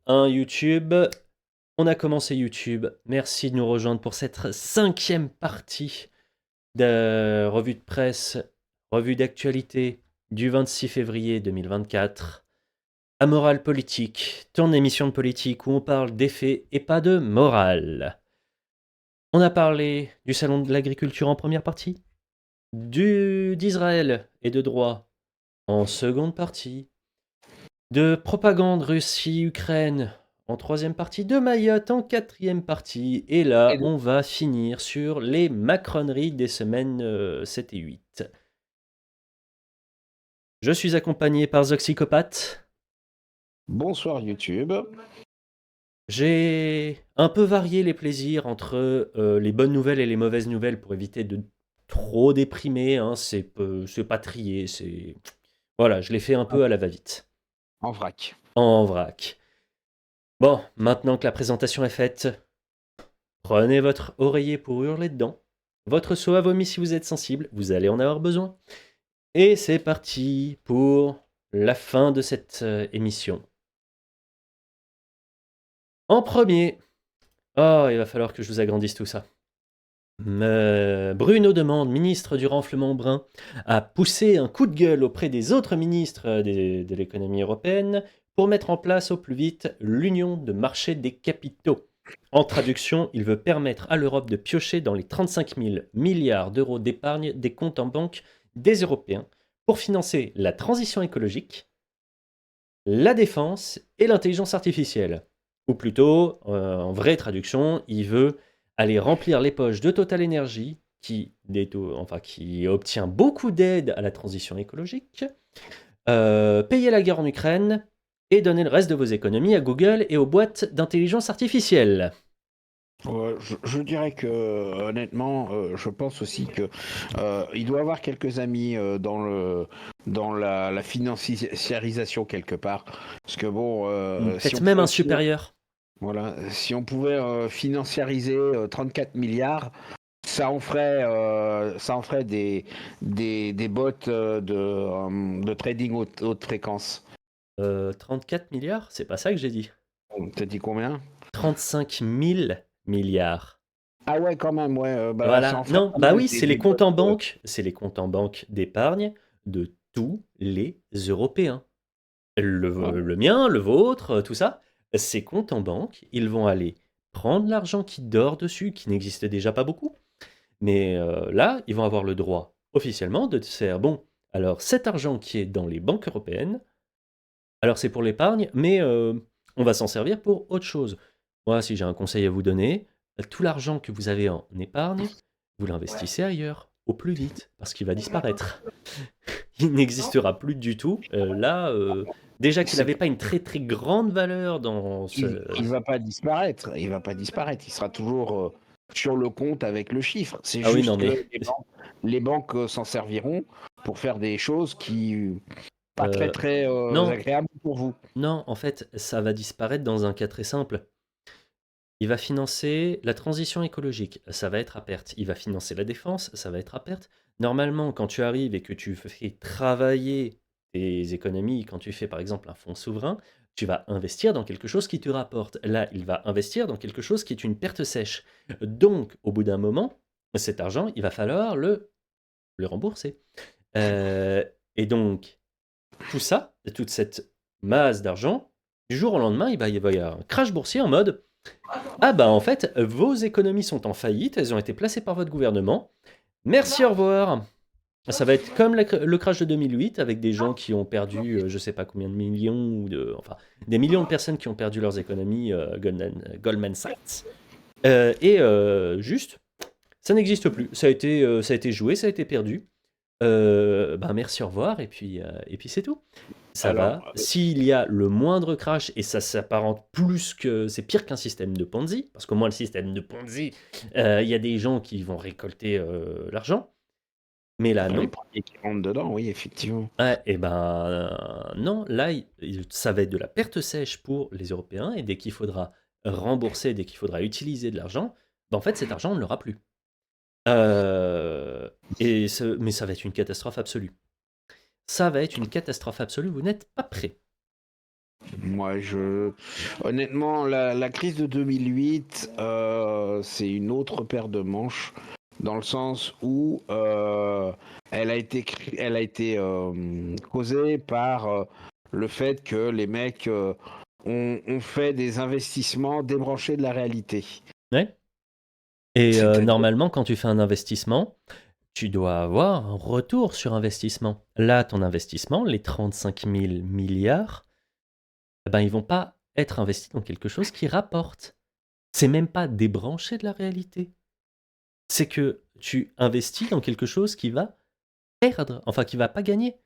1 YouTube. On a commencé YouTube. Merci de nous rejoindre pour cette 5e partie de revue de presse, revue d'actualité du 26 février 2024. Amoral politique, ton émission de politique où on parle des faits et pas de morale. On a parlé du salon de l'agriculture en première partie, d'Israël et de droit en seconde partie, de propagande Russie-Ukraine en troisième partie, de Mayotte en quatrième partie, et là Et de- on va finir sur les macroneries des semaines 7 et 8. Je suis accompagné par Zoxycopathe. Bonsoir YouTube. J'ai un peu varié les plaisirs entre les bonnes nouvelles et les mauvaises nouvelles pour éviter de trop déprimer, hein. C'est pas trié, c'est... Voilà, je l'ai fait un peu à la va-vite, En vrac. en vrac. Bon, maintenant que la présentation est faite, prenez votre oreiller pour hurler dedans, votre seau à vomi si vous êtes sensible, vous allez en avoir besoin. Et c'est parti pour la fin de cette émission. En premier, oh, il va falloir que je vous agrandisse tout ça. Bruno Demande, ministre du Renflement Brun, a poussé un coup de gueule auprès des autres ministres de l'économie européenne pour mettre en place au plus vite l'union de marché des capitaux. En traduction, il veut permettre à l'Europe de piocher dans les 35 000 milliards d'euros d'épargne des comptes en banque des Européens pour financer la transition écologique, la défense et l'intelligence artificielle. Ou plutôt, en vraie traduction, il veut aller remplir les poches de Total Energy, qui obtient beaucoup d'aide à la transition écologique, payer la guerre en Ukraine et donner le reste de vos économies à Google et aux boîtes d'intelligence artificielle. Je dirais que honnêtement, je pense aussi que il doit avoir quelques amis dans la financiarisation quelque part. Parce que bon, si on Peut-être même un pouvait supérieur. voilà, si on pouvait financiariser 34 milliards, ça en ferait des bots de trading haute fréquence. 34 milliards? C'est pas ça que j'ai dit. T'as dit combien? 35 000 milliards. Ah ouais, quand même, ouais. Bah, ça Voilà. en ferait Non, pas bah mal oui, des, c'est les des comptes bots. en banque. C'est les comptes en banque d'épargne de tous les Européens. Le mien, le vôtre, tout ça. Ces comptes en banque, ils vont aller prendre l'argent qui dort dessus, qui n'existe déjà pas beaucoup. Mais là, ils vont avoir le droit officiellement de se faire, bon, alors cet argent qui est dans les banques européennes, alors c'est pour l'épargne, mais on va s'en servir pour autre chose. Moi, si j'ai un conseil à vous donner, tout l'argent que vous avez en épargne, vous l'investissez ailleurs, au plus vite, parce qu'il va disparaître. Il n'existera plus du tout. Là, déjà qu'il C'est n'avait pas une très très grande valeur dans ce... il va pas disparaître. Il va pas disparaître. Il sera toujours sur le compte avec le chiffre. C'est Ah oui, non juste mais... que les banques s'en serviront pour faire des choses qui pas très euh, très non, agréables pour vous. non, en fait, ça va disparaître dans un cas très simple. Il va financer la transition écologique, ça va être à perte. Il va financer la défense, ça va être à perte. Normalement, quand tu arrives et que tu fais travailler tes économies, quand tu fais par exemple un fonds souverain, tu vas investir dans quelque chose qui te rapporte. Là, il va investir dans quelque chose qui est une perte sèche. Donc, au bout d'un moment, cet argent, il va falloir le rembourser. Euh, et donc, tout ça, toute cette masse d'argent, du jour au lendemain, il va y avoir un crash boursier en mode ah bah en fait, vos économies sont en faillite, elles ont été placées par votre gouvernement. Merci, au revoir. Ça va être comme le crash de 2008 avec des gens qui ont perdu je sais pas combien de millions, enfin des millions de personnes qui ont perdu leurs économies, Goldman Sachs. Juste, ça n'existe plus. Ça a été joué, ça a été perdu. Ben merci, au revoir, et puis c'est tout. Ça va. Alors, S'il y a le moindre crash, et ça s'apparente plus que... C'est pire qu'un système de Ponzi, parce qu'au moins le système de Ponzi, il y a des gens qui vont récolter l'argent. Mais là, les non. premiers qui rentrent dedans, oui, effectivement. Ouais, et ben non, là, ça va être de la perte sèche pour les Européens, et dès qu'il faudra rembourser, dès qu'il faudra utiliser de l'argent, ben en fait cet argent, on ne l'aura plus. Mais ça va être une catastrophe absolue. Ça va être une catastrophe absolue, vous n'êtes pas prêts. Moi, honnêtement, la crise de 2008, c'est une autre paire de manches, dans le sens où elle a été causée par le fait que les mecs ont fait des investissements débranchés de la réalité. Ouais. Et C'est-à-dire, normalement, quand tu fais un investissement, tu dois avoir un retour sur investissement. Là, ton investissement, les 35 000 milliards, eh ben, ils vont pas être investis dans quelque chose qui rapporte. C'est même pas débranché de la réalité. C'est que tu investis dans quelque chose qui va perdre, enfin qui va pas gagner.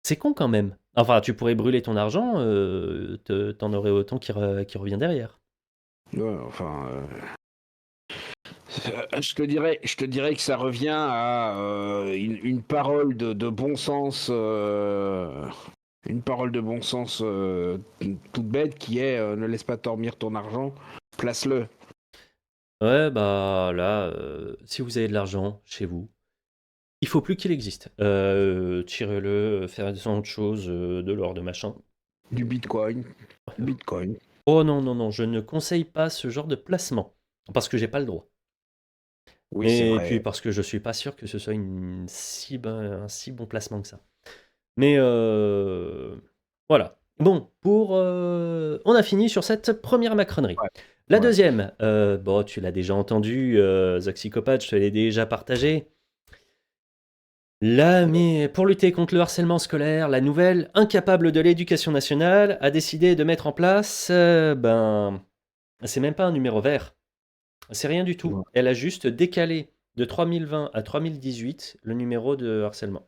C'est con quand même. Enfin, tu pourrais brûler ton argent, t'en aurais autant qui revient derrière. ouais, enfin, je te dirais que ça revient à une parole de bon sens. Une parole de bon sens toute bête qui est ne laisse pas dormir ton argent, place-le. Ouais, bah là, si vous avez de l'argent chez vous, il faut plus qu'il existe. Tirez-le, faire autre chose, de l'or, de machin. Du bitcoin. Bitcoin. Oh non, non, non, je ne conseille pas ce genre de placement. Parce que j'ai pas le droit. Oui, c'est Et puis vrai. parce que je suis pas sûr que ce soit un si bon placement que ça. Mais voilà. Bon, on a fini sur cette première macronerie. Ouais, La ouais. deuxième, bon, tu l'as déjà entendu, Zoxycopathe, je te l'ai déjà partagé. Là, mais pour lutter contre le harcèlement scolaire, la nouvelle incapable de l'éducation nationale a décidé de mettre en place, c'est même pas un numéro vert, c'est rien du tout. Ouais. Elle a juste décalé de 3020 à 3018 le numéro de harcèlement.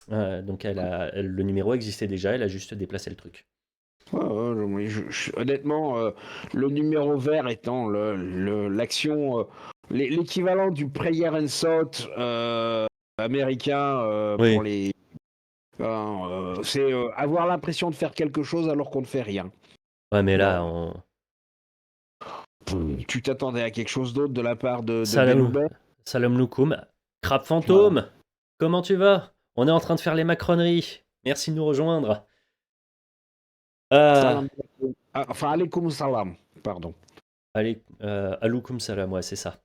Donc le numéro existait déjà, elle a juste déplacé le truc. Ouais, ouais, honnêtement, le numéro vert étant l'action, l'équivalent du prayer and thought américain pour Oui, les. C'est avoir l'impression de faire quelque chose alors qu'on ne fait rien. ouais, mais là, Bon, tu t'attendais à quelque chose d'autre de la part de Salam, Belloubet? Salam Loukoum, Crabe Voilà. Fantôme, comment tu vas? On est en train de faire les macroneries. Merci de nous rejoindre. Salam Ah, alaikum. Ah, enfin, alaikum salam. Pardon. allez, Aloukoum Salam, ouais, c'est ça.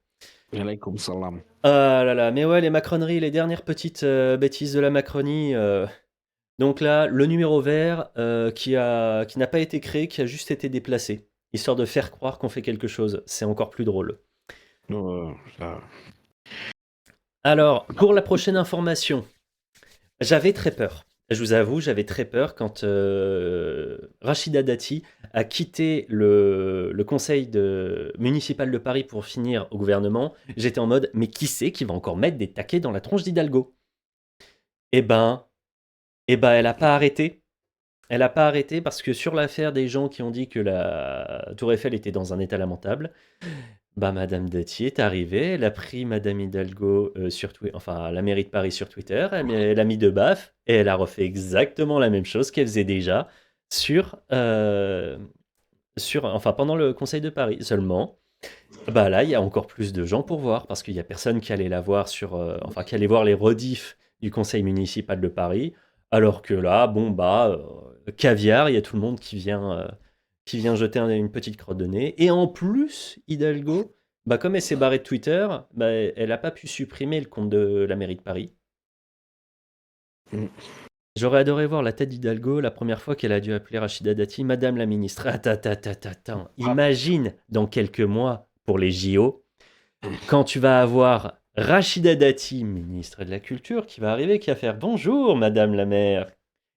Alaikum salam. Ah là là, mais ouais, les macroneries, les dernières petites bêtises de la Macronie. Donc là, le numéro vert qui n'a pas été créé, qui a juste été déplacé, histoire de faire croire qu'on fait quelque chose. C'est encore plus drôle. Ça- Alors, pour la prochaine information, j'avais très peur. Je vous avoue, j'avais très peur quand Rachida Dati a quitté le conseil municipal de Paris pour finir au gouvernement. J'étais en mode, mais qui c'est qui va encore mettre des taquets dans la tronche d'Hidalgo? Eh ben, elle a pas arrêté. Elle a pas arrêté parce que sur l'affaire des gens qui ont dit que la Tour Eiffel était dans un état lamentable, bah Madame Dati est arrivée, elle a pris Madame Hidalgo sur Twitter, enfin à la mairie de Paris sur Twitter, elle a mis de baffe et elle a refait exactement la même chose qu'elle faisait déjà enfin pendant le Conseil de Paris. Seulement, bah là il y a encore plus de gens pour voir parce qu'il y a personne qui allait la voir enfin qui allait voir les rediffs du Conseil municipal de Paris, alors que là, bon bah caviar, il y a tout le monde qui vient jeter une petite crotte de nez. Et en plus, Hidalgo, bah comme elle s'est barrée de Twitter, bah, elle n'a pas pu supprimer le compte de la mairie de Paris. Mm. J'aurais adoré voir la tête d'Hidalgo la première fois qu'elle a dû appeler Rachida Dati Madame la ministre. Attends, attends, attends, attends. Ah, Imagine dans quelques mois pour les JO, quand tu vas avoir Rachida Dati, ministre de la Culture, qui va arriver, qui va faire bonjour Madame la maire,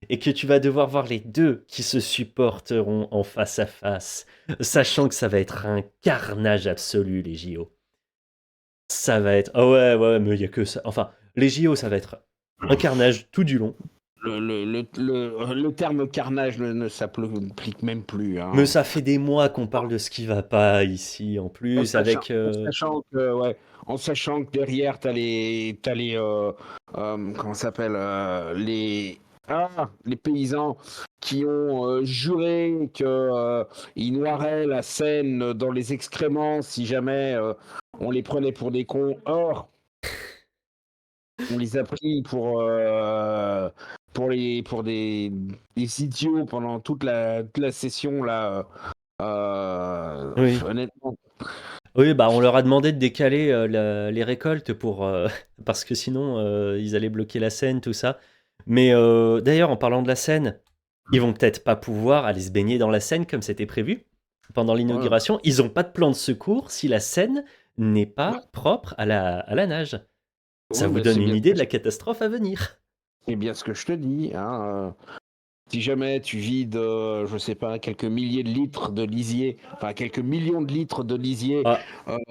et que tu vas devoir voir les deux qui se supporteront en face à face, sachant que ça va être un carnage absolu, les JO. Ça va être... Ah ouais, ouais, mais il n'y a que ça. Enfin, les JO, ça va être un carnage tout du long. le terme carnage ne s'applique même plus, Mais hein. ça fait des mois qu'on parle de ce qui va pas ici, en En plus, sachant, avec... en sachant que, ouais, en sachant que derrière, t'as les comment ça s'appelle, les paysans qui ont juré que ils noieraient la Seine dans les excréments si jamais on les prenait pour des cons. Or, on les a pris pour des idiots pendant toute la session là. Oui. Honnêtement. Oui, bah on leur a demandé de décaler les récoltes pour, parce que sinon ils allaient bloquer la Seine, tout ça. Mais d'ailleurs, en parlant de la Seine, ils vont peut-être pas pouvoir aller se baigner dans la Seine comme c'était prévu pendant Ouais, l'inauguration. Ils n'ont pas de plan de secours si la Seine n'est pas propre à la nage. Ça ouais, vous mais donne une idée de la catastrophe à venir. c'est bien ce que je te dis. Hein. Si jamais tu vides, je sais pas, quelques milliers de litres de lisier, enfin quelques millions de litres de lisier Ah,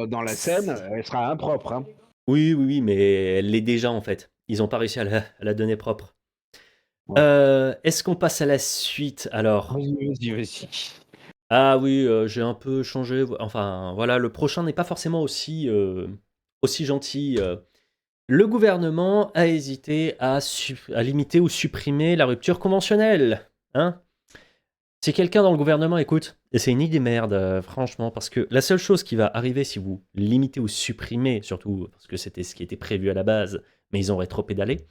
dans la Seine, elle sera impropre. Hein. oui, oui, oui, mais elle l'est déjà en fait. Ils n'ont pas réussi à la donner propre. Ouais. Est-ce qu'on passe à la suite alors? Vas-y. Ah oui, j'ai un peu changé. Enfin, voilà, le prochain n'est pas forcément aussi gentil. Le gouvernement a hésité à limiter ou supprimer la rupture conventionnelle. Hein? Si quelqu'un dans le gouvernement écoute, et c'est une idée merde, franchement, parce que la seule chose qui va arriver si vous limitez ou supprimez, surtout parce que c'était ce qui était prévu à la base, mais ils ont rétro-pédalé.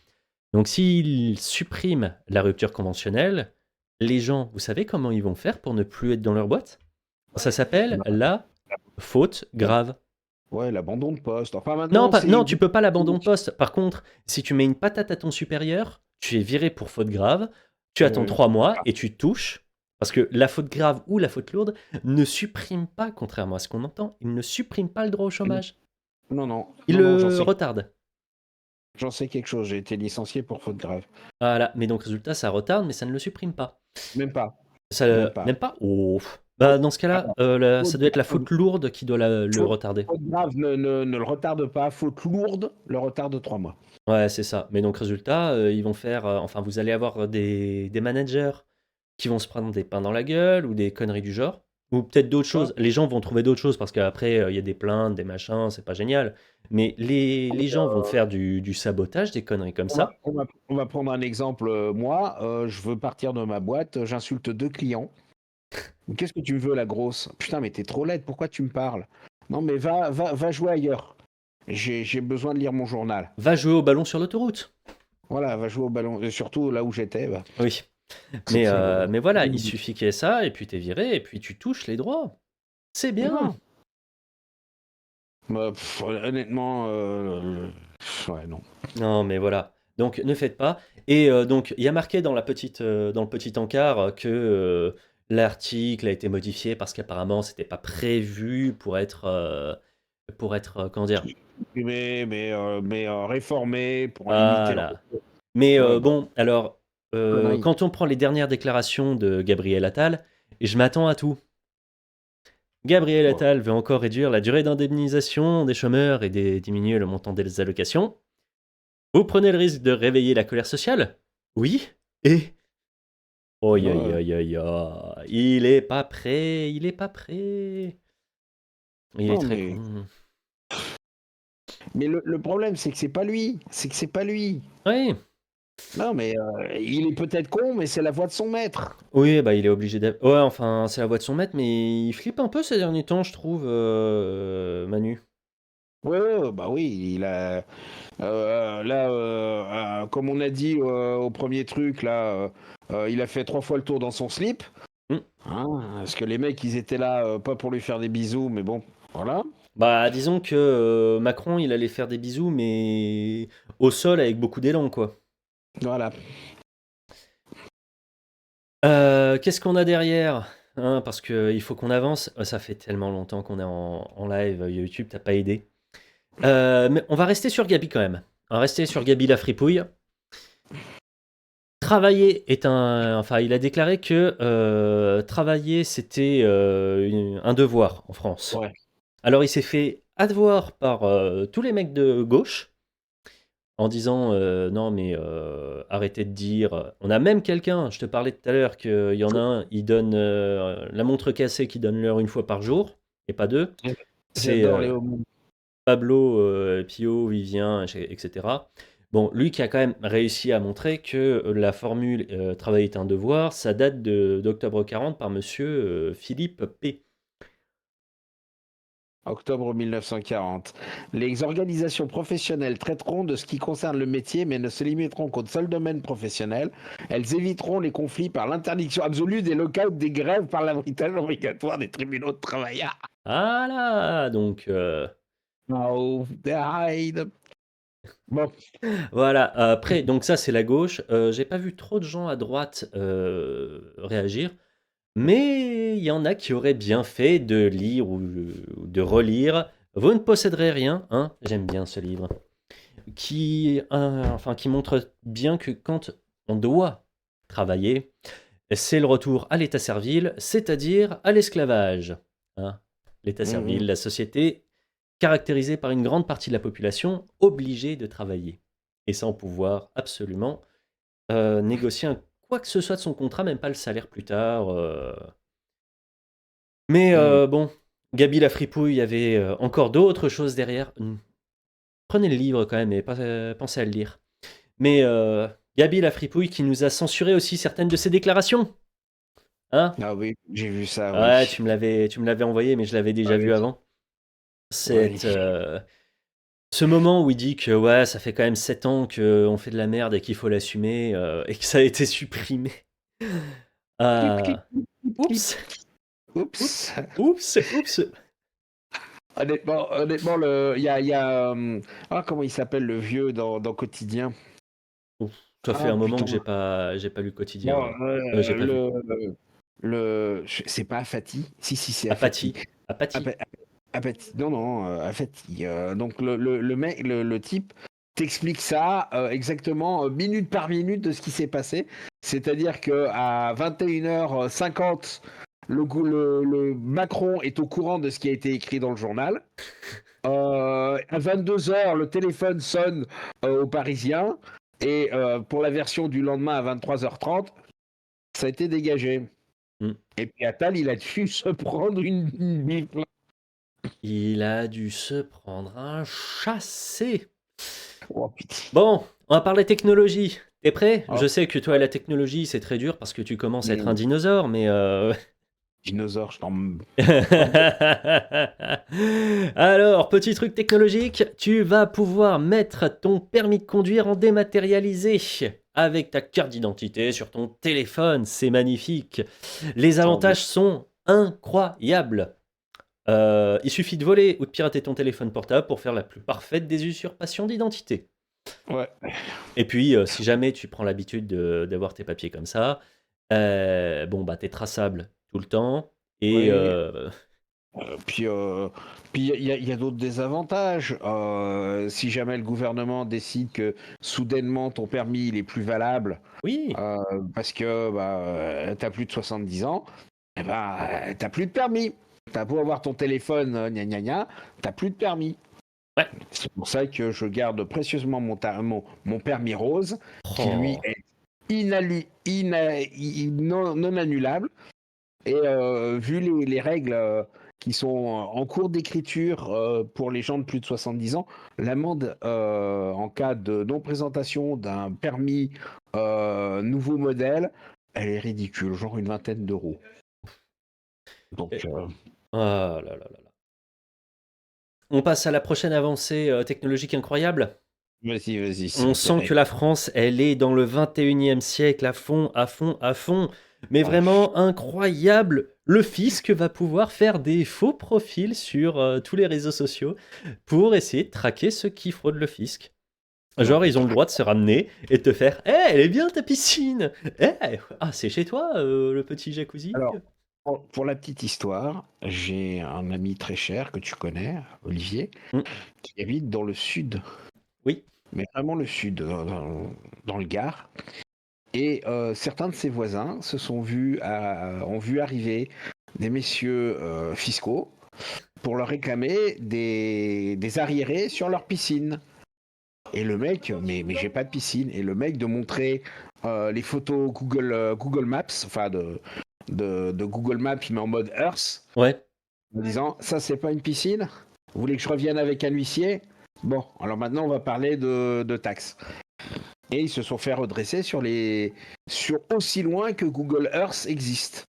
Donc s'ils suppriment la rupture conventionnelle, les gens, vous savez comment ils vont faire pour ne plus être dans leur boîte? Ça s'appelle Bah, la faute la- grave. ouais, l'abandon de poste. Enfin Non, maintenant, pas, c'est non, tu peux pas l'abandon de poste. Par contre, si tu mets une patate à ton supérieur, tu es viré pour faute grave, tu attends 3 mois et tu touches. Parce que la faute grave ou la faute lourde ne supprime pas, contrairement à ce qu'on entend, il ne supprime pas le droit au chômage. Il non, le retarde. j'en sais quelque chose. J'ai été licencié pour faute grave. Voilà, mais donc résultat, ça retarde, mais ça ne le supprime pas. Même pas, Ça, même pas. même pas. Oh. Bah, dans ce cas-là, Alors, ça faute, doit être la faute lourde qui doit le faute- retarder. faute grave ne le retarde pas. Faute lourde le retarde de 3 mois. Ouais, c'est ça. Mais donc, résultat, ils vont faire. Enfin, vous allez avoir des managers qui vont se prendre des pains dans la gueule ou des conneries du genre. Ou peut-être d'autres Ouais. choses. Les gens vont trouver d'autres choses parce qu'après, il y a des plaintes, des machins, c'est pas génial. Mais les gens vont faire du sabotage, des conneries comme ça. On va prendre un exemple. Moi, je veux partir de ma boîte. J'insulte 2 clients. Qu'est-ce que tu veux, la grosse? Putain, mais t'es trop laide. Pourquoi tu me parles? Non, mais va jouer ailleurs. J'ai besoin de lire mon journal. Va jouer au ballon sur l'autoroute. Voilà, va jouer au ballon. Et surtout là où j'étais. Bah. Oui. C'est- Mais voilà, il suffit qu'il y ait ça, et puis t'es viré, et puis tu touches les droits. C'est bien. Non. Bah, honnêtement, ouais, non. Non, mais voilà. Donc, ne faites pas. Et donc, il y a marqué dans le petit encart que l'article a été modifié parce qu'apparemment, c'était pas prévu pour être, comment dire, Mais réformer pour limiter le. voilà. Mais Ouais, bah, bon, alors, connerie. quand on prend les dernières déclarations de Gabriel Attal, je m'attends à tout. Gabriel Ouais. Attal veut encore réduire la durée d'indemnisation des chômeurs et diminuer le montant des allocations. Vous prenez le risque de réveiller la colère sociale? Oui. Et oi, oi, Ouais. oi, oi, oi. Il est pas prêt, il est pas prêt. Il est Non, très con. mais le problème, c'est que c'est pas lui. C'est que c'est pas lui. Oui, Non, mais il est peut-être con, mais c'est la voix de son maître. oui, bah il est obligé d'être. Ouais, enfin, c'est la voix de son maître, mais il flippe un peu ces derniers temps, je trouve, Manu. Ouais, bah oui, il a. Là, comme on a dit au premier truc, là, il a fait 3 fois le tour dans son slip. Hmm. Hein, parce que les mecs, ils étaient là, pas pour lui faire des bisous, mais bon, voilà. Bah, disons que Macron, il allait faire des bisous, mais au sol avec beaucoup d'élan, quoi. Voilà. Qu'est-ce qu'on a derrière? Hein, parce qu'il faut qu'on avance. Ça fait tellement longtemps qu'on est en live. YouTube, t'as pas aidé. Mais on va rester sur Gabi quand même. On va rester sur Gabi la fripouille. Travailler est un. Enfin, il a déclaré que travailler c'était un devoir en France. Ouais. Alors, il s'est fait avoir par tous les mecs de gauche en disant non, mais arrêtez de dire. On a même quelqu'un, je te parlais tout à l'heure, qu'il y en a un, il donne la montre cassée qui donne l'heure une fois par jour, et pas deux. C'est J'adore les homos. Pablo, Pio, Vivien, etc. Bon, lui qui a quand même réussi à montrer que la formule travail est un devoir, ça date d'octobre 40 par monsieur Philippe P. Octobre 1940. Les organisations professionnelles traiteront de ce qui concerne le métier, mais ne se limiteront qu'au seul domaine professionnel. Elles éviteront les conflits par l'interdiction absolue des lockouts, des grèves, par l'arbitrage obligatoire des tribunaux de travail. Ah là, donc Oh, died. Bon, voilà. Après, donc ça c'est la gauche. J'ai pas vu trop de gens à droite réagir, mais il y en a qui auraient bien fait de lire ou de relire. Vous ne posséderez rien, hein. J'aime bien ce livre. Qui montre bien que quand on doit travailler, c'est le retour à l'état servile, c'est-à-dire à l'esclavage. Hein. L'état servile, la société caractérisée par une grande partie de la population obligée de travailler et sans pouvoir absolument négocier quoi que ce soit de son contrat, même pas le salaire plus tard. Mais bon, Gabi la fripouille, il y avait encore d'autres choses derrière. Prenez le livre quand même et pensez à le lire. Mais Gabi la fripouille qui nous a censuré aussi certaines de ses déclarations. Hein? ah oui, j'ai vu ça, Ouais, oui. tu me l'avais envoyé, mais je l'avais déjà vu Oui, avant. oui. Ce moment où il dit que ouais, ça fait quand même 7 ans qu'on fait de la merde et qu'il faut l'assumer et que ça a été supprimé. Clip, clip, Ah, clip. oups, Oups. oups, oups, oups. Honnêtement, comment il s'appelle le vieux dans Quotidien? Ouf, ça fait Ah un moment putain. que j'ai pas lu le quotidien. Bon, Hein. J'ai pas vu. c'est pas Afati. Si, c'est Afati. Apathie, apathie. Apa- Apathy. Non, non, Afati. Donc le mec, le type t'explique ça exactement minute par minute de ce qui s'est passé. C'est-à-dire que à 21h50, le Macron est au courant de ce qui a été écrit dans le journal. À 22h, le téléphone sonne aux Parisiens. Et pour la version du lendemain à 23h30, ça a été dégagé. Hmm. Et puis Attal, il a dû se prendre une bifle. Il a dû se prendre un chassé. Oh putain. Bon, on va parler technologie. T'es prêt? Oh, Je sais que toi, la technologie, c'est très dur parce que tu commences à être un mm, dinosaure, mais dinosaure, je t'en. Alors, petit truc technologique, tu vas pouvoir mettre ton permis de conduire en dématérialisé avec ta carte d'identité sur ton téléphone. C'est magnifique. Les Tant mieux. avantages sont incroyables. Il suffit de voler ou de pirater ton téléphone portable pour faire la plus parfaite des usurpations d'identité. Ouais. Et puis, si jamais tu prends l'habitude d'avoir tes papiers comme ça, bon, bah, t'es traçable tout le temps. Et Oui. Puis il y a d'autres désavantages. Si jamais le gouvernement décide que soudainement ton permis il est plus valable oui, euh, parce que t'as plus de 70 ans, eh ben, t'as plus de permis. T'as beau avoir ton téléphone, gna gna gna, t'as plus de permis. ouais. C'est pour ça que je garde précieusement mon permis rose, qui lui Oh. est non annulable. Et vu les règles qui sont en cours d'écriture pour les gens de plus de 70 ans, l'amende en cas de non-présentation d'un permis nouveau modèle, elle est ridicule, genre une vingtaine d'euros. Donc, Et- oh là là là là. On passe à la prochaine avancée technologique incroyable. vas-y, s'il On te sent plaît. que la France, elle est dans le 21e siècle à fond, à fond, à fond. Mais Ah, vraiment incroyable. Le fisc va pouvoir faire des faux profils sur tous les réseaux sociaux pour essayer de traquer ceux qui fraudent le fisc. non, Genre, ils ont le putain. droit de se ramener et de te faire «Eh, elle est bien ta piscine! Eh, ah, c'est chez toi, le petit jacuzzi?» Alors, pour la petite histoire, j'ai un ami très cher que tu connais, Olivier, Hmm, qui habite dans le sud, oui, mais vraiment le sud, dans le Gard. Et certains de ses voisins ont vu arriver des messieurs fiscaux pour leur réclamer des arriérés sur leur piscine. Et le mec, mais j'ai pas de piscine. Et le mec de montrer les photos Google Maps, enfin de Google Maps, mais en mode Earth, ouais. en disant ça c'est pas une piscine. Vous voulez que je revienne avec un huissier? Bon, alors maintenant on va parler de taxes. Et ils se sont fait redresser sur aussi loin que Google Earth existe,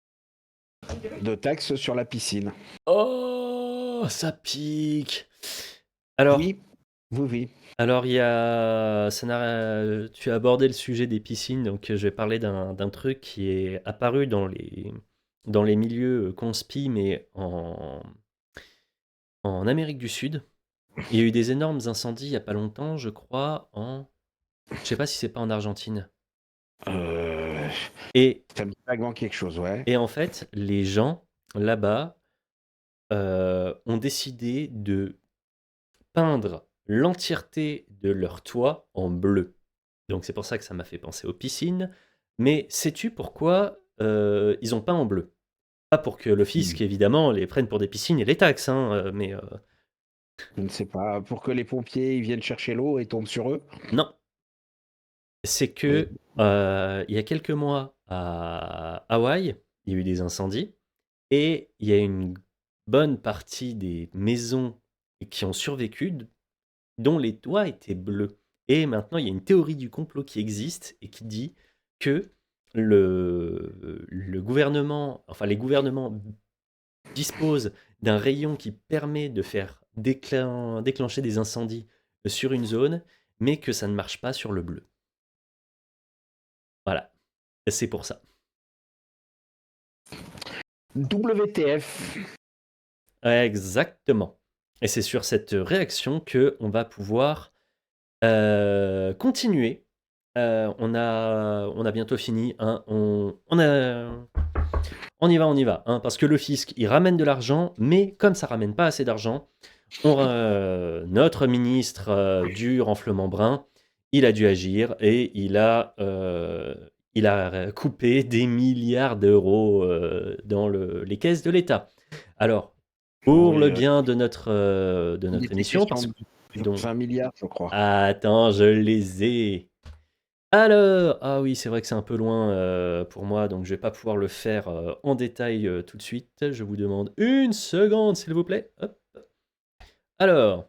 de taxes sur la piscine. Oh! Oh, ça pique. Alors, Oui, oui, oui. alors il y a, tu as abordé le sujet des piscines, donc je vais parler d'un truc qui est apparu dans les milieux conspi, mais en Amérique du Sud. Il y a eu des énormes incendies il y a pas longtemps, je crois, je sais pas si c'est pas en Argentine. Euh, Et, Ça me dit vaguement quelque chose, ouais. et en fait, les gens là-bas ont décidé de peindre l'entièreté de leur toit en bleu. Donc c'est pour ça que ça m'a fait penser aux piscines. Mais sais-tu pourquoi ils ont peint en bleu? Pas pour que le Hmm. fisc, évidemment, les prenne pour des piscines et les taxes, hein, mais Je ne sais pas. Pour que les pompiers ils viennent chercher l'eau et tombent sur eux. non. C'est Euh, que il y a quelques mois à Hawaï, il y a eu des incendies et il y a une bonne partie des maisons qui ont survécu dont les toits étaient bleus. Et maintenant, il y a une théorie du complot qui existe et qui dit que le gouvernement, enfin les gouvernements disposent d'un rayon qui permet de faire déclencher des incendies sur une zone, mais que ça ne marche pas sur le bleu. Voilà, c'est pour ça. WTF. Exactement. Et c'est sur cette réaction que on va pouvoir continuer. On a bientôt fini, hein. On y va, hein, parce que le fisc, il ramène de l'argent, mais comme ça ramène pas assez d'argent, notre ministre du renflement brun, il a dû agir et il a coupé des milliards d'euros dans les caisses de l'État. Alors, pour Oui, le bien de il notre était émission, question parce de que... Donc, 20 milliards, je crois. attends, je les ai. Alors, ah oui, c'est vrai que c'est un peu loin pour moi, donc je vais pas pouvoir le faire en détail tout de suite. Je vous demande une seconde, s'il vous plaît. Hop. Alors,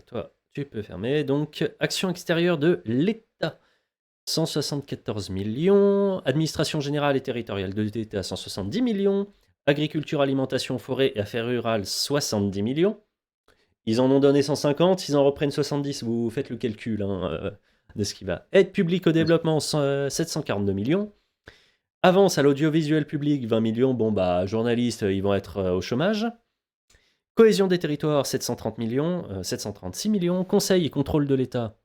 toi, tu peux fermer. Donc, action extérieure de l'État, 174 millions. Administration générale et territoriale de l'État, 170 millions. Agriculture, alimentation, forêt et affaires rurales, 70 millions. Ils en ont donné 150, ils en reprennent 70. Vous faites le calcul hein, de ce qui va. Aide publique au développement, 742 millions. Avance à l'audiovisuel public, 20 millions. Bon, bah, journalistes, ils vont être au chômage. Cohésion des territoires, 730 millions, 736 millions. Conseil et contrôle de l'État.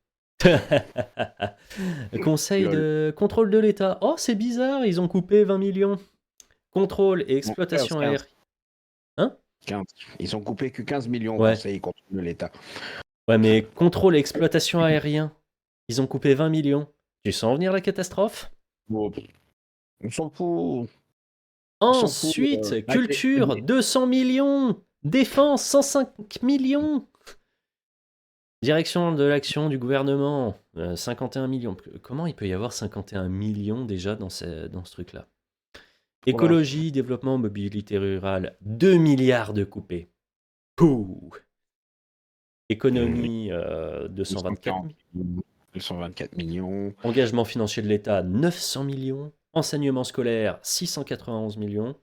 Conseil Lol. de contrôle de l'État. Oh, c'est bizarre, ils ont coupé 20 millions. Contrôle et Bon, 15, exploitation 15, aérienne. Hein? 15. Ils ont coupé que 15 millions au Ouais. conseil contre de l'État. Ouais, mais contrôle et exploitation aérien. Ils ont coupé 20 millions. Tu sens venir la catastrophe? Bon, on s'en fout. On s'en fout. Ensuite, culture, 200 millions. Défense, 105 millions. Direction de l'action du gouvernement, 51 millions. Comment il peut y avoir 51 millions déjà dans ce truc-là? Écologie, développement, mobilité rurale, 2 milliards de coupés. Pouh. Économie, 224 millions. 224 millions. Engagement financier de l'État, 900 millions. Enseignement scolaire, 691 millions.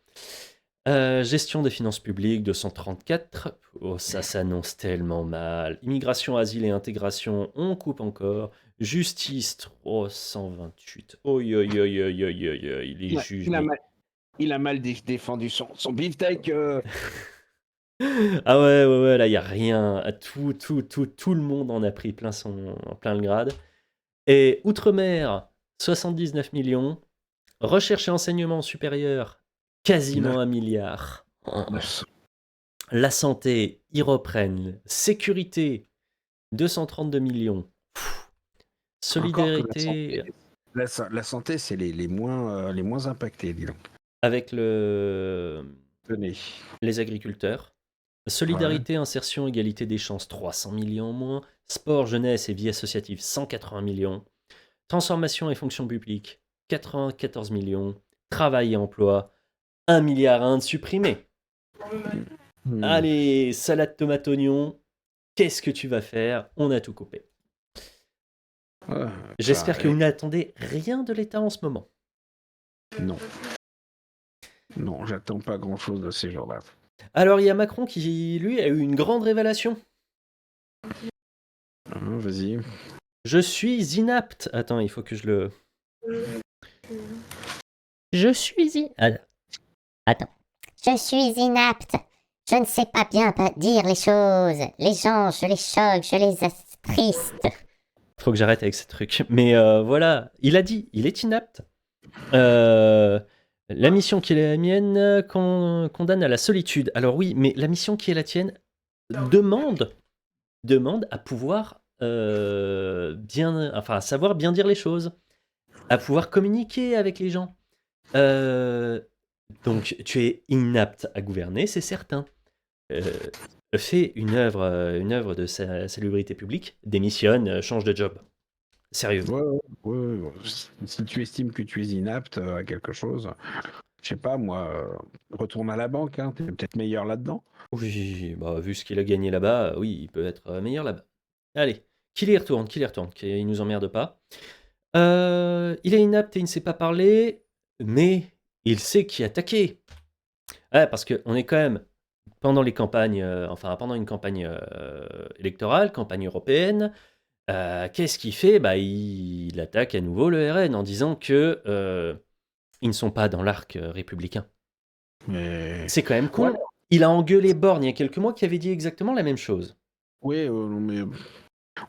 Gestion des finances publiques, 234. Oh, ça s'annonce tellement mal. Immigration, asile et intégration, on coupe encore. Justice, 328. Oi, oi, oi, oi, oi, oi, oi, les juges, mais... Il a mal défendu son beefsteak. Ah ouais, ouais, ouais, là, il n'y a rien. Tout le monde en a pris plein le grade. Et Outre-mer, 79 millions. Recherche et enseignement supérieur, quasiment 1 milliard. La santé, ils reprennent. Sécurité, 232 millions. Encore que Solidarité la santé, c'est les moins impactés, dis donc. avec Tenez. les agriculteurs. Ouais. Solidarité, insertion, égalité des chances, 300 millions en moins. Sport, jeunesse et vie associative, 180 millions. Transformation et fonction publique, 94 millions. Travail et emploi, 1 milliard 1 de supprimé. Allez, salade tomate oignon, qu'est-ce que tu vas faire? On a tout coupé. J'espère que vous n'attendez rien de l'État en ce moment. Non. Non, j'attends pas grand-chose de ces gens-là. Alors, il y a Macron qui, lui, a eu une grande révélation. Vas-y. Je suis inapte. Attends, il faut que je le. Je suis Attends. Je suis inapte. Je ne sais pas bien dire les choses. Les gens, je les choque, je les attriste. Faut que j'arrête avec ces trucs. Mais voilà, il a dit, il est inapte. La mission qui est la mienne condamne à la solitude. Alors oui, mais la mission qui est la tienne demande à pouvoir à savoir bien dire les choses, à pouvoir communiquer avec les gens. Donc tu es inapte à gouverner, c'est certain. Fais une œuvre de salubrité publique, démissionne, change de job. Sérieux. Ouais. Si tu estimes que tu es inapte à quelque chose, je sais pas, moi, retourne à la banque, hein, t'es peut-être meilleur là-dedans. Oui, bah, vu ce qu'il a gagné là-bas, oui, il peut être meilleur là-bas. Allez, qu'il y retourne, qu'il nous emmerde pas. Il est inapte et il ne sait pas parler, mais il sait qui attaquer. Ouais, parce qu'on est quand même pendant les campagnes, pendant une campagne électorale, campagne européenne. Qu'est-ce qu'il fait? Bah, il attaque à nouveau le RN en disant que ils ne sont pas dans l'arc républicain. Mais C'est quand même ouais, con. Il a engueulé Borne il y a quelques mois qui avait dit exactement la même chose. oui, non, mais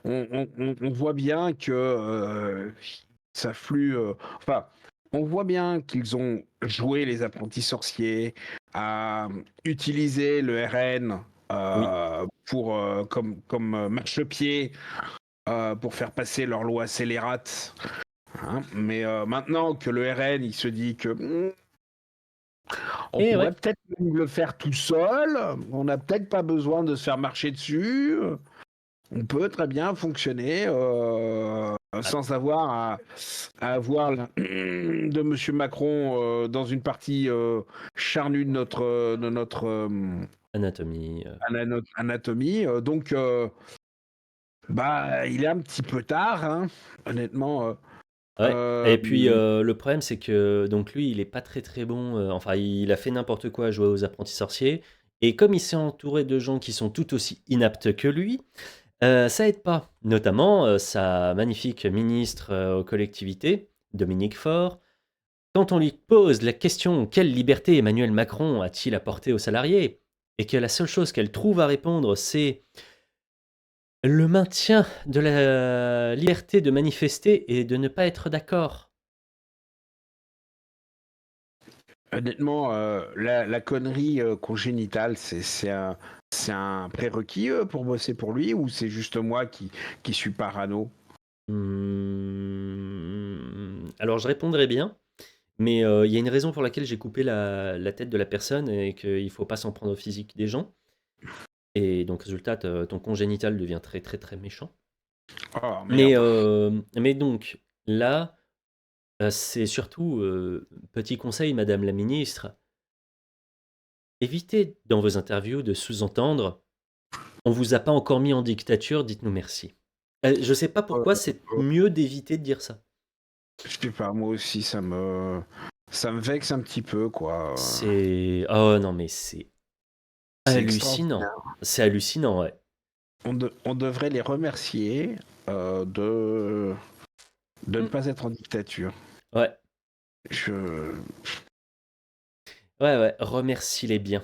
on voit bien que ça flue. Enfin, on voit bien qu'ils ont joué les apprentis sorciers, à utiliser le RN Oui. pour comme marchepied pour faire passer leur loi scélérate. Hein. Mais maintenant que le RN, il se dit que on Et pourrait ouais, peut-être même le faire tout seul, on n'a peut-être pas besoin de se faire marcher dessus. On peut très bien fonctionner sans avoir à avoir de Monsieur Macron dans une partie charnue de notre anatomie. anatomie. Donc, bah, il est un petit peu tard, hein, honnêtement. Ouais. Euh, Et puis le problème c'est que donc lui il est pas très très bon. Il a fait n'importe quoi à jouer aux apprentis sorciers. Et comme il s'est entouré de gens qui sont tout aussi inaptes que lui, ça aide pas. Notamment sa magnifique ministre aux collectivités, Dominique Faure. Quand on lui pose la question quelle liberté Emmanuel Macron a-t-il apporté aux salariés, et que la seule chose qu'elle trouve à répondre c'est le maintien de la liberté de manifester et de ne pas être d'accord. honnêtement, la connerie congénitale, c'est un prérequis pour bosser pour lui ou c'est juste moi qui suis parano? Alors je répondrai bien, mais il y a une raison pour laquelle j'ai coupé la tête de la personne et qu'il ne faut pas s'en prendre au physique des gens. Et donc résultat, ton congénital devient très très très méchant. Oh Mais, merde. mais donc là, c'est surtout, petit conseil, Madame la ministre, évitez dans vos interviews de sous-entendre on vous a pas encore mis en dictature, dites-nous merci. Je sais pas Euh, pourquoi c'est mieux d'éviter de dire ça. Je sais pas, moi aussi, ça me vexe un petit peu, quoi. C'est oh non mais c'est C'est hallucinant. extraordinaire. C'est hallucinant, ouais. On devrait les remercier de ne Mmh. pas être en dictature. Ouais, Je, ouais, remercie-les bien.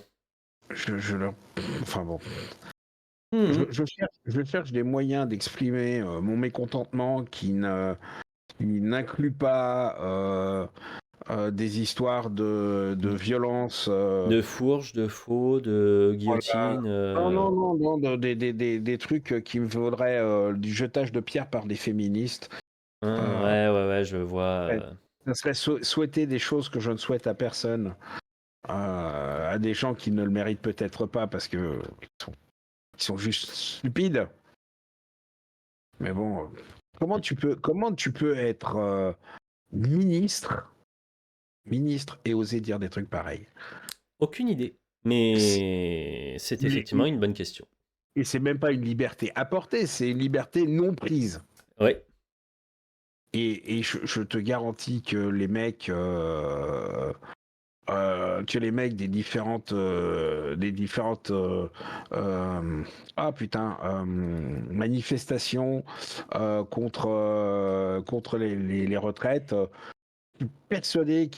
je leur... Enfin bon. Mmh. Je cherche des moyens d'exprimer mon mécontentement qui n'inclut pas des histoires de violence. De fourche, de faux, de Voilà. guillotine, Non, des trucs qui me vaudraient du jetage de pierre par des féministes. Euh, ouais, je vois, ouais, ça serait souhaiter des choses que je ne souhaite à personne, à des gens qui ne le méritent peut-être pas parce que ils sont juste stupides. Mais bon, comment tu peux être ministre, ministre et oser dire des trucs pareils? aucune idée, mais c'est effectivement Et une bonne question. c'est même pas une liberté apportée, c'est une liberté non prise. Ouais, Et je te garantis que les mecs que les mecs manifestations contre les retraites, persuadés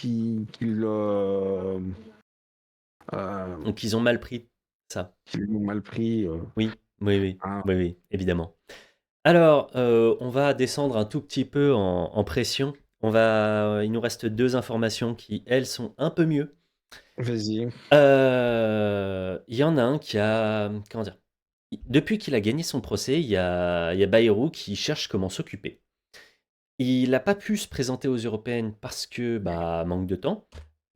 Donc ils ont mal pris ça. qu'ils l'ont mal pris. Oui, oui, oui, Hein. oui, oui, évidemment. Alors, on va descendre un tout petit peu en pression. Il nous reste 2 informations qui, elles, sont un peu mieux. Vas-y. Il y en a un qui a, comment dire? Depuis qu'il a gagné son procès, il y a Bayrou qui cherche comment s'occuper. Il n'a pas pu se présenter aux européennes parce que, bah, manque de temps,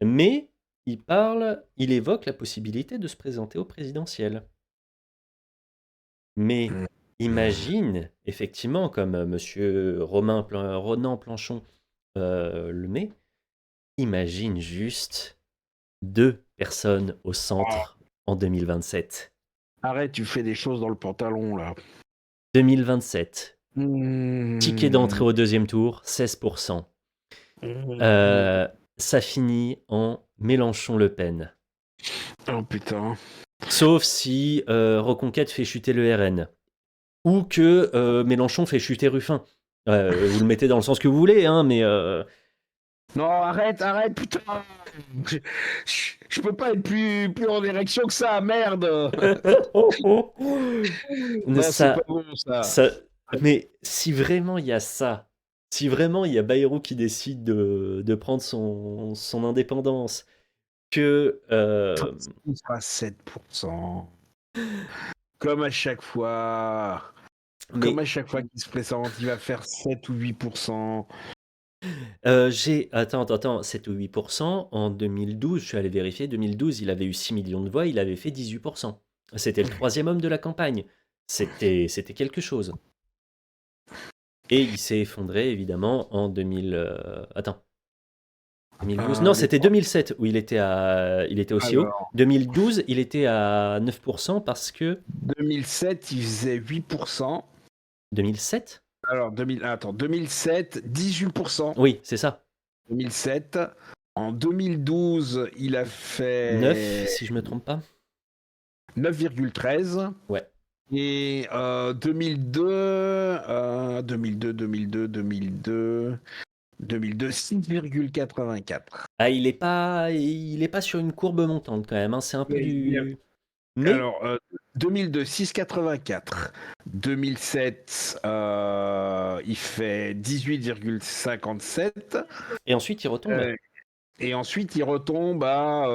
mais il évoque la possibilité de se présenter aux présidentielles. Mais Mm. imagine, effectivement, comme monsieur Ronan Planchon le met, imagine juste 2 personnes au centre en 2027. Arrête, tu fais des choses dans le pantalon là. 2027, ticket d'entrée Mmh. au 2e tour, 16%. Ça finit en Mélenchon-Le Pen. Oh putain. Sauf si Reconquête fait chuter le RN. Ou que Mélenchon fait chuter Ruffin. Vous le mettez dans le sens que vous voulez, hein, mais... Non, arrête, putain. Je peux pas être plus en érection que ça, merde. Non, c'est pas bon ça. Mais si vraiment il y a ça, si vraiment il y a Bayrou qui décide de prendre son indépendance, que... Il sera 7%. Comme à chaque fois. mais Comme à chaque fois qu'il se présente, il va faire 7 ou 8%. Attends, 7 ou 8%. En 2012, je suis allé vérifier, 2012, il avait eu 6 millions de voix, il avait fait 18%. C'était le 3e homme de la campagne. C'était quelque chose. Et il s'est effondré, évidemment, en 2012. Non, c'était 2007 où il était aussi haut. 2012, il était à 9% parce que... 2007, il faisait 8%. 2007 Alors, 2007, 18%. Oui, c'est ça. 2007. En 2012, il a fait... 9, si je me trompe pas. 9,13. Ouais. Et 2002, 6,84. Ah, il est pas sur une courbe montante quand même, hein. C'est un peu du... Mais... Alors, 2002, 6,84. 2007, il fait 18,57. Et ensuite, il retombe. Et ensuite, il retombe à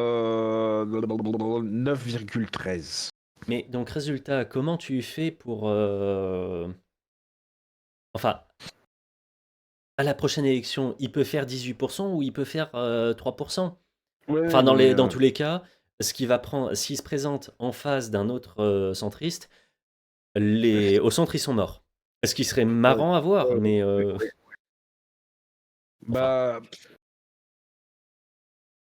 9,13. Mais donc, résultat, comment tu fais pour... Enfin, à la prochaine élection, il peut faire 18% ou il peut faire 3%. Ouais, Enfin, non, mais, dans tous les cas, s'il se présente en face d'un autre centriste, au centre, ils sont morts. Ce qui serait marrant à voir, mais... Bah,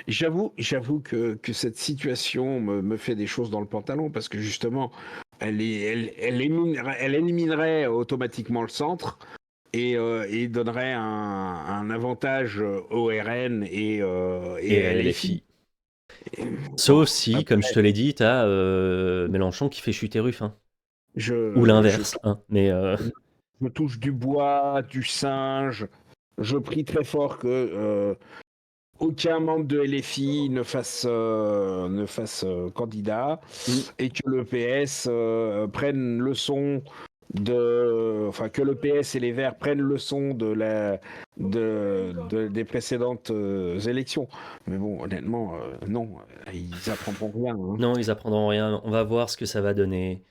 j'avoue que cette situation me fait des choses dans le pantalon parce que justement, elle éliminerait automatiquement le centre et donnerait un avantage au RN et à LFI. Sauf si, comme je te l'ai dit, t'as Mélenchon qui fait chuter Ruffin. Ou l'inverse, hein, mais... Je touche du bois, du singe. Je prie très fort que aucun membre de LFI ne fasse candidat et que le PS prenne leçon que le PS et les Verts prennent leçon des précédentes élections. Mais bon, honnêtement, non, ils apprendront rien. Hein. Non, ils apprendront rien. On va voir ce que ça va donner.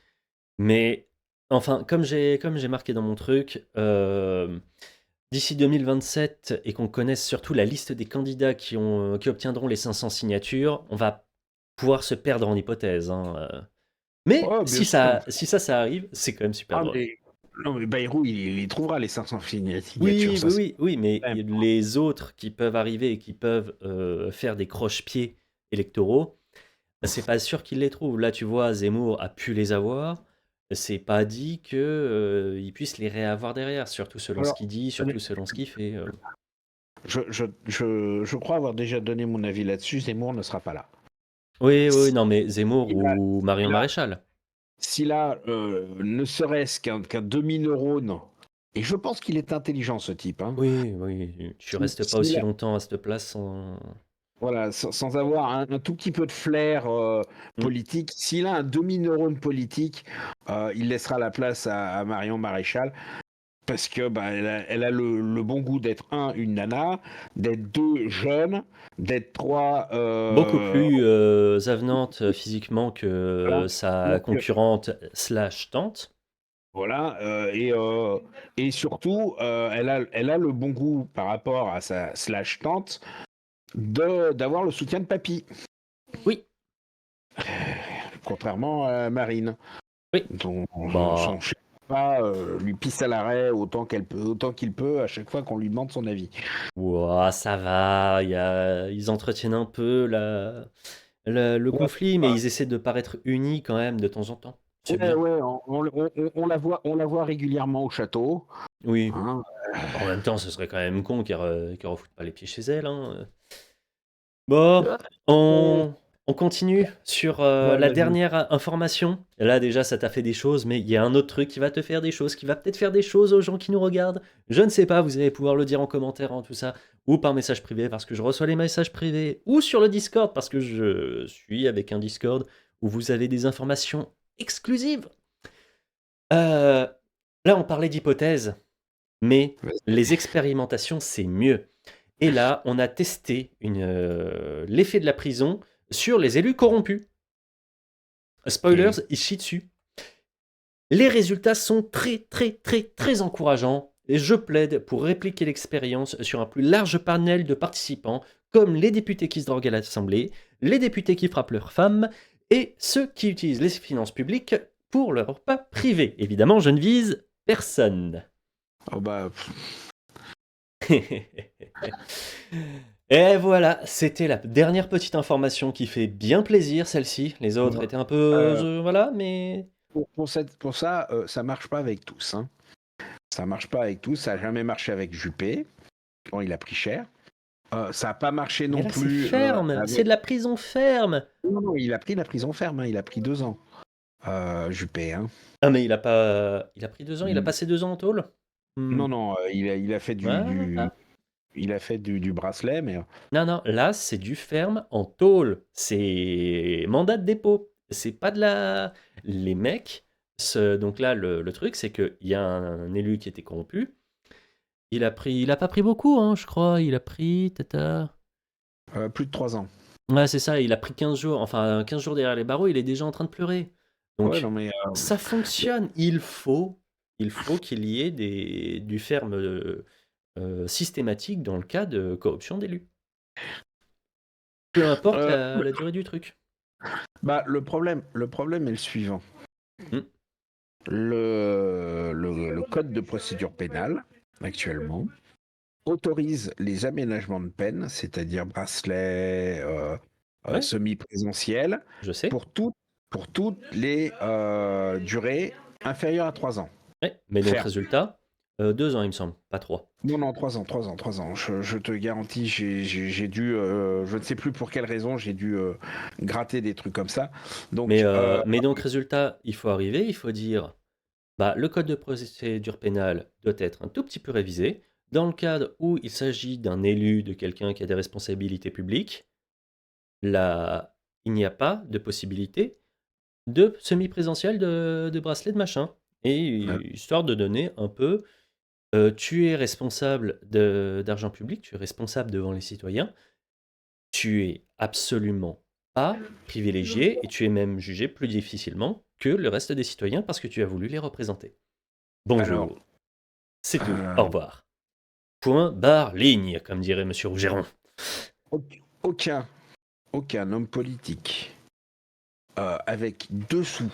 Mais enfin, comme j'ai marqué dans mon truc, d'ici 2027 et qu'on connaisse surtout la liste des candidats qui obtiendront les 500 signatures, on va pouvoir se perdre en hypothèse. Hein. Mais si ça arrive, c'est quand même super drôle. Non, mais Bayrou, il trouvera les 500 signatures. Oui, mais les autres qui peuvent arriver et qui peuvent faire des croche-pieds électoraux, c'est pas sûr qu'ils les trouvent. Là, tu vois, Zemmour a pu les avoir. C'est pas dit qu'il puisse les réavoir derrière, surtout selon ce qu'il dit, surtout selon ce qu'il fait. je crois avoir déjà donné mon avis là-dessus. Zemmour ne sera pas là. Oui, oui, Si non, mais Zemmour il a, ou Marion il a- Maréchal. s'il a, ne serait-ce qu'un demi-neurone, et je pense qu'il est intelligent ce type, hein. Oui, oui, tu restes pas S'il aussi a- longtemps à cette place sans... voilà, sans avoir un tout petit peu de flair Mm. politique, s'il a un demi-neurone politique, il laissera la place à Marion Maréchal. Parce que bah, elle a le bon goût d'être une nana, d'être deux, jeune, d'être trois, Beaucoup plus avenante physiquement que voilà. sa Donc, concurrente slash tante. voilà, et surtout, elle a le bon goût par rapport à sa slash tante d'avoir le soutien de papy, Oui, contrairement à Marine, oui. dont son Bah, chef pas lui pisse à l'arrêt autant qu'il peut à chaque fois qu'on lui demande son avis. ouah, ça va. Ils entretiennent un peu le Ouais, conflit, mais ils essaient de paraître unis quand même de temps en temps. C'est ouais, bien. ouais, on la voit régulièrement au château. Oui. Hein. En même temps, ce serait quand même con qu'elle refoute pas les pieds chez elle, hein. Bon, on continue sur Ouais, la vas-y. dernière information. Là, déjà, ça t'a fait des choses, mais il y a un autre truc qui va te faire des choses, qui va peut-être faire des choses aux gens qui nous regardent. Je ne sais pas, vous allez pouvoir le dire en commentaire, en tout ça, ou par message privé, parce que je reçois les messages privés, ou sur le Discord, parce que je suis avec un Discord où vous avez des informations exclusives. Euh, Là, on parlait d'hypothèses, mais les expérimentations, c'est mieux. Et là, on a testé l'effet de la prison sur les élus corrompus. Spoilers, Ok. ils chient dessus. Les résultats sont très, très, très, très encourageants. Et je plaide pour répliquer l'expérience sur un plus large panel de participants, comme les députés qui se droguent à l'Assemblée, les députés qui frappent leurs femmes, et ceux qui utilisent les finances publiques pour leur repas privé. Évidemment, je ne vise personne. Oh bah, Et voilà, c'était la dernière petite information qui fait bien plaisir, celle-ci. Les autres étaient un peu... euh, voilà, mais... pour ça, ça marche pas avec tous. Hein. Ça marche pas avec tous. Ça a jamais marché avec Juppé. Bon, il a pris cher. Ça a pas marché Mais non là, c'est plus ferme. C'est avec. de la prison ferme. Non, non, il a pris la prison ferme. Hein. Il a pris 2 ans. Juppé. Hein. Ah, mais il a pas... Il a pris 2 ans, il a Mm. passé 2 ans en tôle. Hmm. Non, non, il a fait Voilà. il a fait du bracelet, mais Non, non, là, c'est du ferme en tôle. C'est mandat de dépôt. C'est pas de la... Les mecs... Donc là, le truc, c'est qu'il y a un élu qui était corrompu. Il a pas pris beaucoup, hein, je crois. Il a pris... Tata... plus de 3 ans. Ouais, c'est ça, il a pris 15 jours, enfin 15 jours derrière les barreaux, il est déjà en train de pleurer. Ouais, Donc, non, mais ça fonctionne. Il faut qu'il y ait du ferme systématique dans le cas de corruption d'élus. Peu importe euh, la durée du truc. bah, le problème est le suivant. Hmm. Le code de procédure pénale, actuellement, autorise les aménagements de peine, c'est-à-dire bracelet, Ouais, semi-présentiel, je sais. pour, pour toutes les durées inférieures à 3 ans. Ouais. Mais donc, Ferme. résultat, 2 ans, il me semble, pas 3. Non, non, 3 ans, 3 ans, 3 ans. Je te garantis, j'ai dû, je ne sais plus pour quelle raison, j'ai dû gratter des trucs comme ça. Donc, Mais donc, résultat, il faut arriver, il faut dire, bah, le code de procédure pénale doit être un tout petit peu révisé. Dans le cadre où il s'agit d'un élu, de quelqu'un qui a des responsabilités publiques, là, il n'y a pas de possibilité de semi-présentiel de bracelet de machin. Et histoire de donner un peu, tu es responsable d'argent public, tu es responsable devant les citoyens, tu es absolument pas privilégié et tu es même jugé plus difficilement que le reste des citoyens parce que tu as voulu les représenter. alors, Bonjour, c'est tout, euh, au revoir. Point, barre, ligne, comme dirait Monsieur Rougeron. aucun, aucun homme politique avec 2 sous,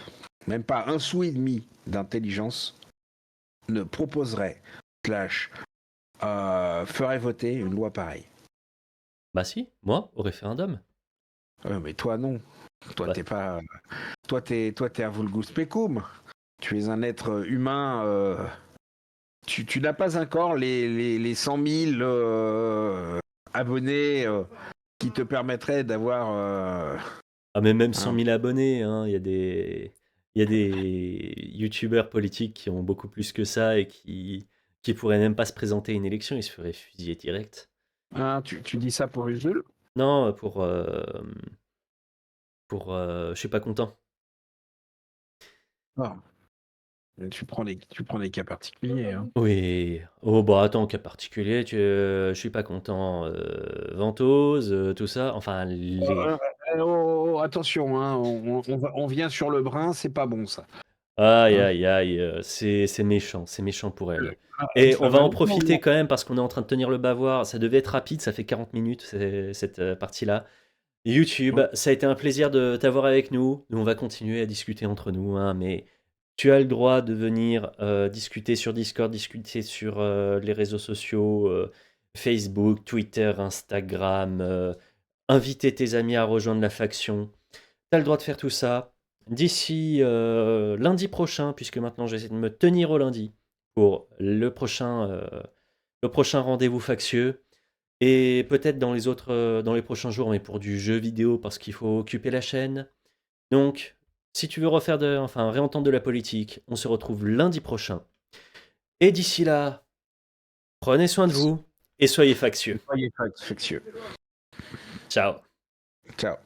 même pas 1 sou et demi d'intelligence, ne proposerait, slash, ferait voter une loi pareille. Bah si, moi, au référendum. Mais toi, non. Toi, Bah, t'es pas. Toi, t'es un vulgus pecum. Tu es un être humain. tu n'as pas encore les 100 000 abonnés qui te permettraient d'avoir... Ah, mais même 100 un- 000 abonnés, hein, il y a des youtubeurs politiques qui ont beaucoup plus que ça et qui pourraient même pas se présenter à une élection, ils se feraient fusiller direct. Ah, tu dis ça pour Usul? Non, je suis pas content. Ah. Tu prends des cas particuliers. Hein. Oui. Oh bah attends, cas particulier, je suis pas content. Ventose, tout ça. Enfin, Euh, attention, hein, on vient sur le brin, c'est pas bon ça. Aïe, Hein. aïe, aïe, c'est méchant pour elle. Et on Ça va va en longtemps, profiter non. quand même parce qu'on est en train de tenir le bavoir. Ça devait être rapide, ça fait 40 minutes cette partie-là. YouTube, ça a été un plaisir de t'avoir avec nous. Nous, on va continuer à discuter entre nous, hein, mais tu as le droit de venir discuter sur Discord, discuter sur les réseaux sociaux, Facebook, Twitter, Instagram, inviter tes amis à rejoindre la faction. Tu as le droit de faire tout ça. D'ici lundi prochain, puisque maintenant j'essaie de me tenir au lundi pour le prochain rendez-vous factieux. Et peut-être dans les prochains jours, mais pour du jeu vidéo, parce qu'il faut occuper la chaîne. Donc, si tu veux réentendre de la politique, on se retrouve lundi prochain. Et d'ici là, prenez soin de vous et soyez factieux. Soyez factieux. Ciao. Ciao.